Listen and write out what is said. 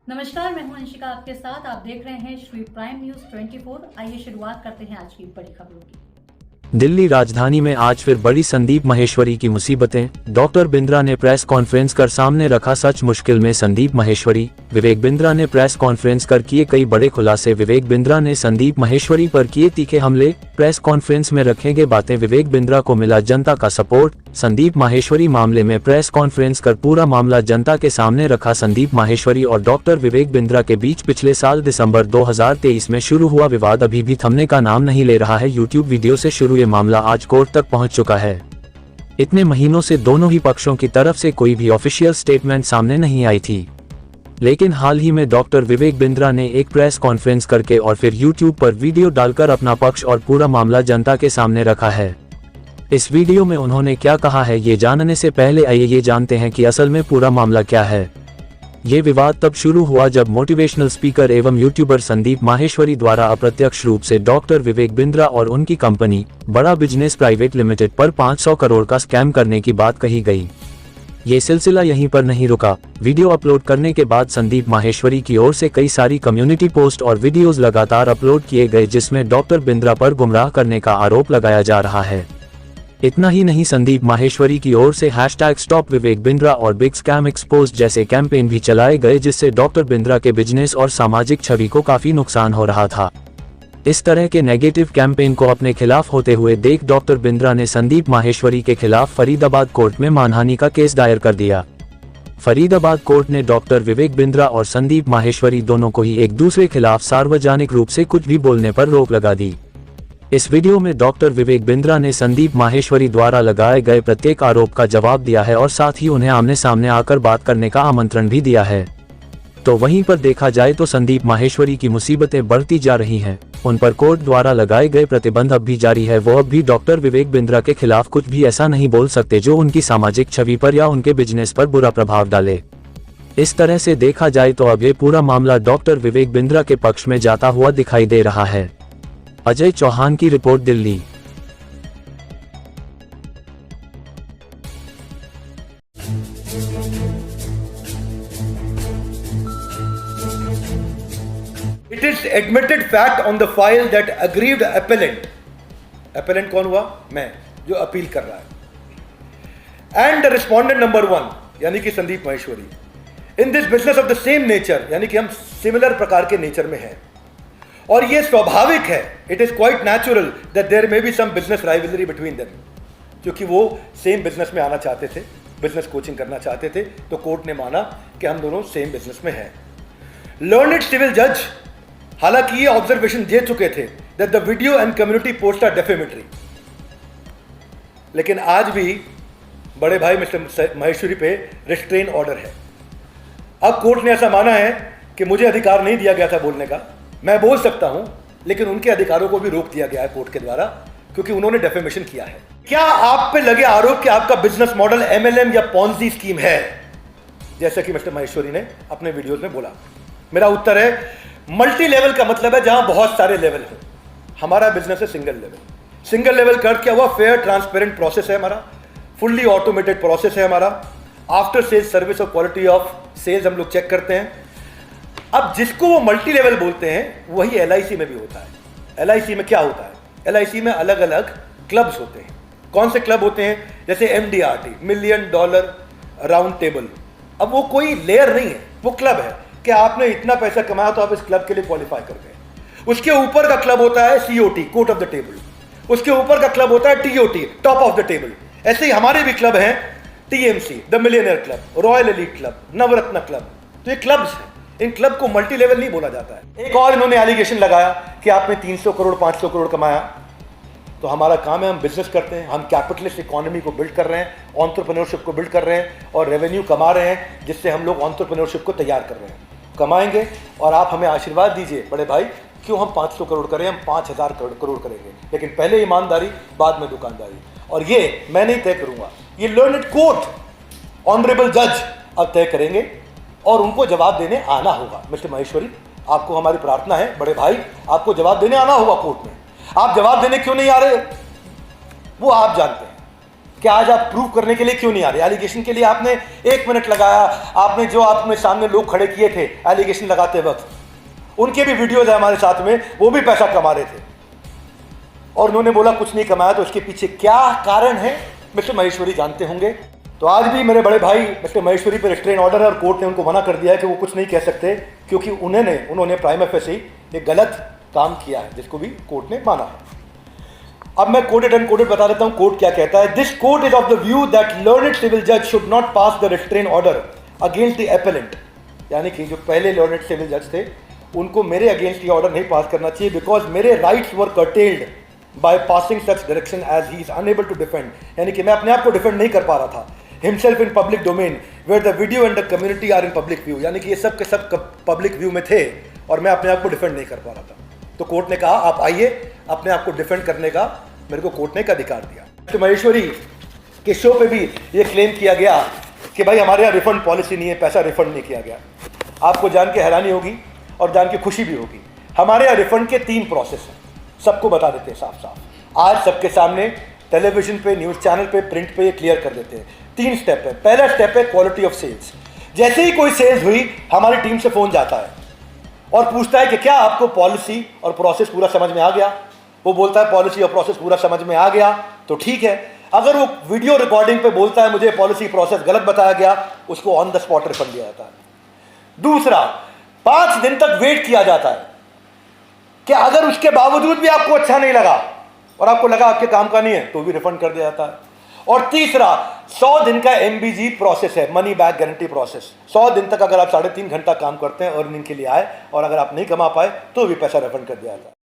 नमस्कार, मैं हूं अंशिका आपके साथ। आप देख रहे हैं श्री प्राइम न्यूज 24। आइए शुरुआत करते हैं आज की बड़ी खबरों की। दिल्ली राजधानी में आज फिर बड़ी संदीप माहेश्वरी की मुसीबतें। डॉक्टर बिंद्रा ने प्रेस कॉन्फ्रेंस कर सामने रखा सच, मुश्किल में संदीप माहेश्वरी। विवेक बिंद्रा ने प्रेस कॉन्फ्रेंस कर किए कई बड़े खुलासे। विवेक बिंद्रा ने संदीप माहेश्वरी पर किए तीखे हमले। प्रेस कॉन्फ्रेंस में रखेंगे बातें। विवेक बिंद्रा को मिला जनता का सपोर्ट। संदीप माहेश्वरी मामले में प्रेस कॉन्फ्रेंस कर पूरा मामला जनता के सामने रखा। संदीप माहेश्वरी और डॉक्टर विवेक बिंद्रा के बीच पिछले साल दिसंबर 2023 में शुरू हुआ विवाद अभी भी थमने का नाम नहीं ले रहा है। यूट्यूब वीडियो से शुरू ये मामला आज कोर्ट तक पहुंच चुका है। इतने महीनों से दोनों ही पक्षों की तरफ से कोई भी ऑफिशियल स्टेटमेंट सामने नहीं आई थी, लेकिन हाल ही में डॉक्टर विवेक बिंद्रा ने एक प्रेस कॉन्फ्रेंस करके और फिर यूट्यूब पर वीडियो डालकर अपना पक्ष और पूरा मामला जनता के सामने रखा है। इस वीडियो में उन्होंने क्या कहा है, ये जानने से पहले आइए ये जानते हैं कि असल में पूरा मामला क्या है। ये विवाद तब शुरू हुआ जब मोटिवेशनल स्पीकर एवं यूट्यूबर संदीप माहेश्वरी द्वारा अप्रत्यक्ष रूप से डॉक्टर विवेक बिंद्रा और उनकी कंपनी बड़ा बिजनेस प्राइवेट लिमिटेड पर 500 करोड़ का स्कैम करने की बात कही गई। ये सिलसिला यहीं पर नहीं रुका। वीडियो अपलोड करने के बाद संदीप माहेश्वरी की ओर से कई सारी कम्युनिटी पोस्ट और वीडियोज लगातार अपलोड किए गए, जिसमें डॉक्टर बिंद्रा पर गुमराह करने का आरोप लगाया जा रहा है। इतना ही नहीं, संदीप माहेश्वरी की ओर से #स्टॉप विवेक बिंद्रा और बिग स्कैम एक्सपोज जैसे कैंपेन भी चलाए गए, जिससे डॉक्टर बिंद्रा के बिजनेस और सामाजिक छवि को काफी नुकसान हो रहा था। इस तरह के नेगेटिव कैंपेन को अपने खिलाफ होते हुए देख डॉक्टर बिंद्रा ने संदीप माहेश्वरी के खिलाफ फरीदाबाद कोर्ट में मानहानि का केस दायर कर दिया। फरीदाबाद कोर्ट ने डॉक्टर विवेक बिंद्रा और संदीप माहेश्वरी दोनों को ही एक दूसरे खिलाफ सार्वजनिक रूप से कुछ भी बोलने पर रोक लगा दी। इस वीडियो में डॉक्टर विवेक बिंद्रा ने संदीप माहेश्वरी द्वारा लगाए गए प्रत्येक आरोप का जवाब दिया है और साथ ही उन्हें आमने सामने आकर बात करने का आमंत्रण भी दिया है। तो वहीं पर देखा जाए तो संदीप माहेश्वरी की मुसीबतें बढ़ती जा रही हैं। उन पर कोर्ट द्वारा लगाए गए प्रतिबंध अब भी जारी है। वो अब भी डॉक्टर विवेक बिंद्रा के खिलाफ कुछ भी ऐसा नहीं बोल सकते जो उनकी सामाजिक छवि पर या उनके बिजनेस पर बुरा प्रभाव डाले। इस तरह से देखा जाए तो अब ये पूरा मामला डॉक्टर विवेक बिंद्रा के पक्ष में जाता हुआ दिखाई दे रहा है। अजय चौहान की report, Delhi. It is admitted fact on the file that aggrieved appellant, appellant कौन हुआ? मैं, जो अपील कर रहा है, and the respondent number 1 यानी कि Sandeep Maheshwari, in this business of the same nature यानी कि हम सिमिलर प्रकार के नेचर में हैं और ये स्वाभाविक है। It is quite natural that there may be some business rivalry between them, क्योंकि वो सेम बिजनेस में आना चाहते थे, बिजनेस कोचिंग करना चाहते थे, तो कोर्ट ने माना कि हम दोनों सेम बिजनेस में हैं। लर्नड सिविल जज हालांकि ये ऑब्जर्वेशन दे चुके थे that the video and community post are defamatory, लेकिन आज भी बड़े भाई मिस्टर माहेश्वरी पे रिस्ट्रेन ऑर्डर है। अब कोर्ट ने ऐसा माना है कि मुझे अधिकार नहीं दिया गया था बोलने का, मैं बोल सकता हूं, लेकिन उनके अधिकारों को भी रोक दिया गया है कोर्ट के द्वारा, क्योंकि उन्होंने डेफेमेशन किया है। क्या आप पे लगे आरोप कि आपका बिजनेस मॉडल MLM या पॉन्जी स्कीम है, जैसा कि मिस्टर माहेश्वरी ने अपने वीडियोस में बोला? मेरा उत्तर है मल्टी लेवल का मतलब है जहां बहुत सारे लेवल हैं। हमारा बिजनेस है सिंगल लेवल। सिंगल लेवल कर क्या हुआ? फेयर ट्रांसपेरेंट प्रोसेस है हमारा, फुल्ली ऑटोमेटेड प्रोसेस है हमारा, आफ्टर सेल्स सर्विस और क्वालिटी ऑफ सेल्स हम लोग चेक करते हैं। अब जिसको वो मल्टी लेवल बोलते हैं वही LIC में भी होता है। LIC में क्या होता है? LIC में अलग अलग क्लब्स होते हैं। कौन से क्लब होते हैं? जैसे MDRT, $1 मिलियन राउंड टेबल। अब वो कोई लेयर नहीं है, वो क्लब है कि आपने इतना पैसा कमाया तो आप इस क्लब के लिए क्वालिफाई कर गए। उसके ऊपर का क्लब होता है COT, court of the table. उसके ऊपर का क्लब होता है TOT, top of the table. ऐसे ही हमारे भी क्लब हैं, TMC, the millionaire club, royal elite club, Navratna club. तो ये क्लब्स हैं, इन क्लब को मल्टी लेवल नहीं बोला जाता है। एक और इन्होंने एलिगेशन लगाया कि आपने 300 करोड़ 500 करोड़ कमाया। तो हमारा काम है, हम बिजनेस करते हैं, हम कैपिटलिस्ट इकोनॉमी को बिल्ड कर रहे हैं, एंटरप्रेन्योरशिप को बिल्ड कर रहे हैं और रेवेन्यू कमा रहे हैं, जिससे हम लोग एंटरप्रेन्योरशिप को तैयार कर रहे हैं। कमाएंगे और आप हमें आशीर्वाद दीजिए बड़े भाई, क्यों हम 500 करोड़ करें, हम 5000 करोड़ करेंगे, लेकिन पहले ईमानदारी बाद में दुकानदारी। और ये मैं नहीं तय करूंगा, ये लर्नड कोर्ट ऑनरेबल जज अब तय करेंगे और उनको जवाब देने आना होगा। मिस्टर माहेश्वरी, आपको हमारी प्रार्थना है, बड़े भाई आपको जवाब देने आना होगा कोर्ट में। आप जवाब देने क्यों नहीं आ रहे वो आप जानते हैं। कि आज आप प्रूव करने के लिए क्यों नहीं आ रहे? एलिगेशन के लिए आपने 1 मिनट लगाया, आपने जो आपने सामने लोग खड़े किए थे एलिगेशन लगाते वक्त, उनके भी वीडियोज है हमारे साथ में, वो भी पैसा कमा रहे थे और उन्होंने बोला कुछ नहीं कमाया। तो उसके पीछे क्या कारण है मिस्टर माहेश्वरी जानते होंगे। तो आज भी मेरे बड़े भाई मिस्टर माहेश्वरी पर रिस्ट्रेन ऑर्डर है और कोर्ट ने उनको मना कर दिया है कि वो कुछ नहीं कह सकते, क्योंकि उन्होंने प्राइमा फेसी एक गलत काम किया है, जिसको भी कोर्ट ने माना है। अब मैं कोटेड अनकोटेड बता देता हूं कोर्ट क्या कहता है। This court is of the view that learned civil जज should not pass the restrain order against the appellant, यानी कि जो पहले लर्नेड सिविल जज थे उनको मेरे अगेंस्ट ये ऑर्डर नहीं पास करना चाहिए, बिकॉज मेरे rights were curtailed by passing such direction as he is unable to defend, यानी कि मैं अपने आप को डिफेंड नहीं कर पा रहा था himself in public domain where the video and the community are in public view, यानी कि ये सब के सब पब्लिक व्यू में थे और मैं अपने आप को डिफेंड नहीं कर पा रहा था। तो कोर्ट ने कहा आप आइए, अपने आप को डिफेंड करने का मेरे को कोर्ट ने एक अधिकार दिया। तो माहेश्वरी के शो पे भी ये क्लेम किया गया कि भाई हमारे यहाँ रिफंड पॉलिसी नहीं है, पैसा रिफंड नहीं किया गया। आपको जान के हैरानी होगी और जान के खुशी भी होगी, हमारे यहाँ रिफंड के 3 प्रोसेस हैं, सबको बता देते हैं साफ साफ। आज सबके सामने टेलीविजन पे, न्यूज़ चैनल पे, प्रिंट पे ये क्लियर कर देते हैं। 3 स्टेप है। पहला स्टेप है क्वालिटी ऑफ सेल्स। जैसे ही कोई सेल्स हुई हमारी टीम से फ़ोन जाता है और पूछता है कि क्या आपको पॉलिसी और प्रोसेस पूरा समझ में आ गया। वो बोलता है पॉलिसी और प्रोसेस पूरा समझ में आ गया तो ठीक है। अगर वो वीडियो रिकॉर्डिंग पे बोलता है मुझे पॉलिसी प्रोसेस गलत बताया गया, उसको ऑन द स्पॉट रिफंड दिया जाता है। दूसरा, 5 दिन तक वेट किया जाता है कि अगर उसके बावजूद भी आपको अच्छा नहीं लगा और आपको लगा आपके काम का नहीं है तो भी रिफंड कर दिया जाता है। और तीसरा, 100 दिन का MBG प्रोसेस है, मनी बैक गारंटी प्रोसेस। 100 दिन तक अगर आप 3.5 घंटा काम करते हैं अर्निंग के लिए आए और अगर आप नहीं कमा पाए तो भी पैसा रिफंड कर दिया जाता है।